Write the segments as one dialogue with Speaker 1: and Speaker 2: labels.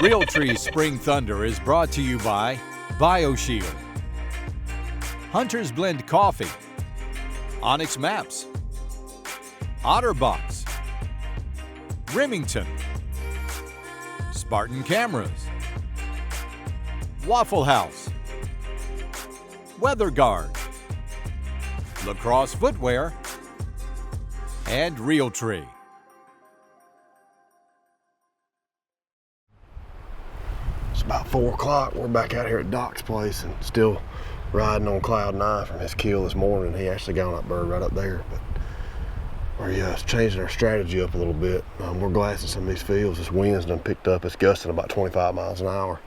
Speaker 1: Realtree Spring Thunder is brought to you by BioShield, Hunter's Blend Coffee, Onyx Maps, OtterBox, Remington, Spartan Cameras, Waffle House, Weather Guard, Lacrosse Footwear, and Realtree.
Speaker 2: It's about 4 o'clock. We're back out here at Doc's place and still riding on cloud 9 from his kill this morning. He actually got on that bird right up there, but we're changing our strategy up a little bit. We're glassing some of these fields. This wind's done picked up. It's gusting about 25 miles an hour.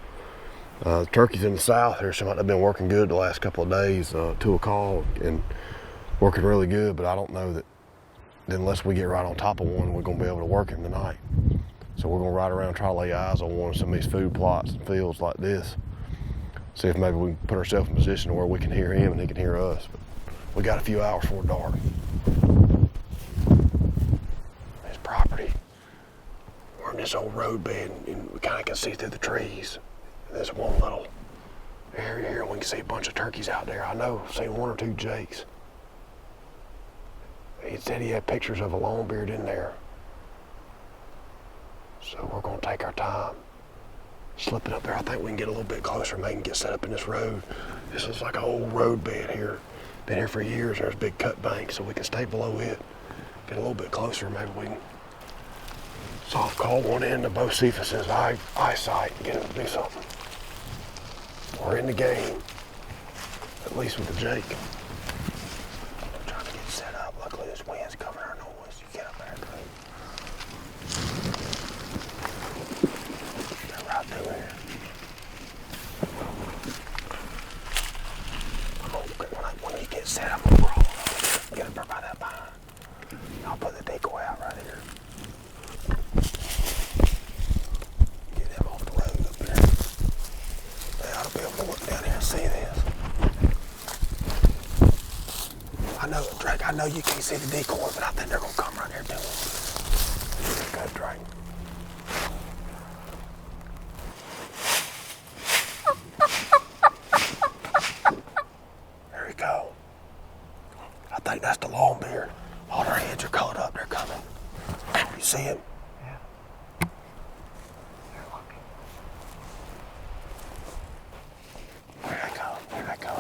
Speaker 2: The turkeys in the south here seem like they've been working good the last couple of days to a call and working really good, but I don't know that unless we get right on top of one, we're going to be able to work him tonight. So we're going to ride around and try to lay eyes on one of some of these food plots and fields like this. See if maybe we can put ourselves in a position where we can hear him and he can hear us. But we got a few hours before dark. This property, we're in this old roadbed and we kind of can see through the trees. There's one little area here and we can see a bunch of turkeys out there. I know I've seen 1 or 2 jakes. He said he had pictures of a longbeard in there. So we're going to take our time slipping up there. I think we can get a little bit closer, maybe get set up in this road. This is like an old road bed here. Been here for years. There's a big cut bank, so we can stay below it. Get a little bit closer, maybe we can soft call one in to both Cephas's eyesight and get him to do something. We're in the game, at least with the Jake. I'm trying to get set up. Luckily this wind's covering our noise. You get up there, great. Right through here. When you get set up, I'm gonna roll over. Get up there by that pine. I'll put the decoy out right here. Get them off the road up there. They ought to be able to look down here and see this. I know, Drake, I know you can't see the decoy, but I think they're gonna come right here to us. Good, Drake. I think that's the longbeard. All their heads are colored up. They're coming. You see him?
Speaker 3: Yeah. They're looking.
Speaker 2: There they go. There they go.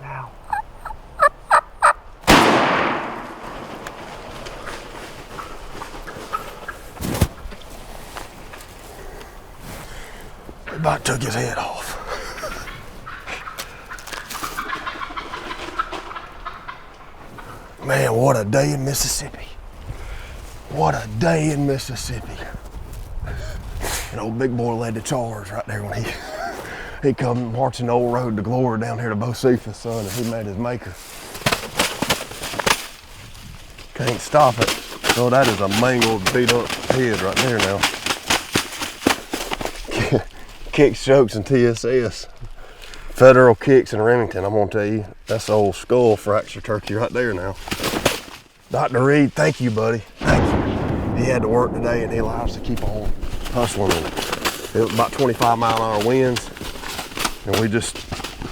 Speaker 3: Now.
Speaker 2: They about took his head off. Man, what a day in Mississippi. What a day in Mississippi. And old big boy led the charge right there when he come marching the old road to glory down here to Bocephus, son, and he made his maker. Can't stop it. Oh, that is a mangled, beat up head right there now. Kicks, chokes, and TSS. Federal kicks in Remington, I'm gonna tell you, that's the old skull fracture turkey right there now. Dr. Reed, thank you, buddy. Thank you. He had to work today and he allowed us to keep on hustling. It was about 25-mile-an-hour winds. And we just,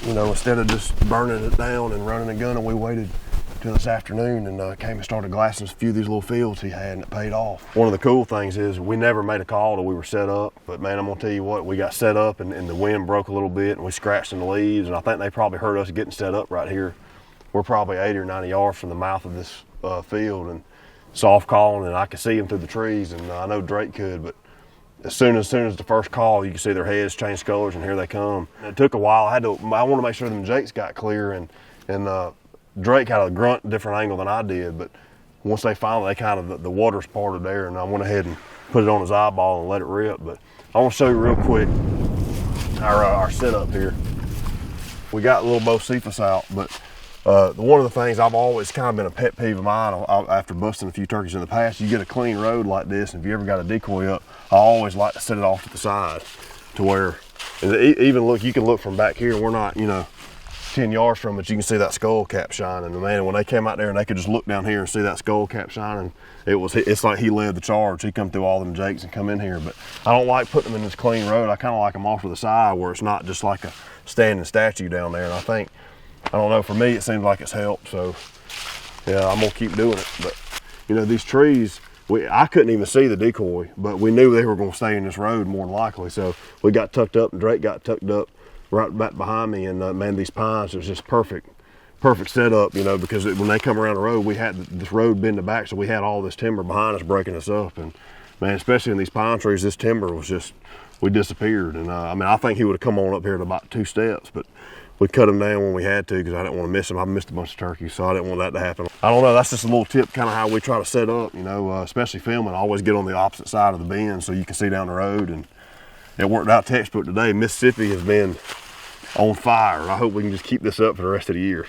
Speaker 2: you know, instead of just burning it down and running and gunning, we waited till this afternoon and came and started glassing a few of these little fields he had, and it paid off. One of the cool things is we never made a call till we were set up, but man, I'm gonna tell you what, we got set up and the wind broke a little bit and we scratched in the leaves, and I think they probably heard us getting set up right here. We're probably 80 or 90 yards from the mouth of this field, and soft calling, and I could see them through the trees, and I know Drake could, but as soon as the first call, you can see their heads change colors, and here they come. And it took a while. I want to make sure them jakes got clear, and Drake had a grunt different angle than I did, but once they finally, the waters parted there, and I went ahead and put it on his eyeball and let it rip. But I want to show you real quick our setup here. We got little Bocephus out, but one of the things I've always kind of been a pet peeve of mine after busting a few turkeys in the past, you get a clean road like this, and if you ever got a decoy up, I always like to set it off to the side to where, even look, you can look from back here, we're not, 10 yards from it, you can see that skull cap shining. And man, when they came out there and they could just look down here and see that skull cap shining, it's like he led the charge. He come through all them jakes and come in here. But I don't like putting them in this clean road. I kind of like them off to the side where it's not just like a standing statue down there. And I don't know, for me it seems like it's helped. So yeah, I'm gonna keep doing it. But these trees, I couldn't even see the decoy, but we knew they were gonna stay in this road more than likely. So we got tucked up, and Drake got tucked up right back behind me, and man, these pines, it was just perfect setup, because when they come around the road, we had this road bend back, so we had all this timber behind us breaking us up. And man, especially in these pine trees, this timber was just, we disappeared. And I think he would have come on up here at about 2 steps, but we cut him down when we had to because I didn't want to miss him. I missed a bunch of turkeys, so I didn't want that to happen. I don't know, that's just a little tip, kind of how we try to set up, especially filming. Always get on the opposite side of the bend so you can see down the road. And it worked out textbook today. Mississippi has been on fire. I hope we can just keep this up for the rest of the year.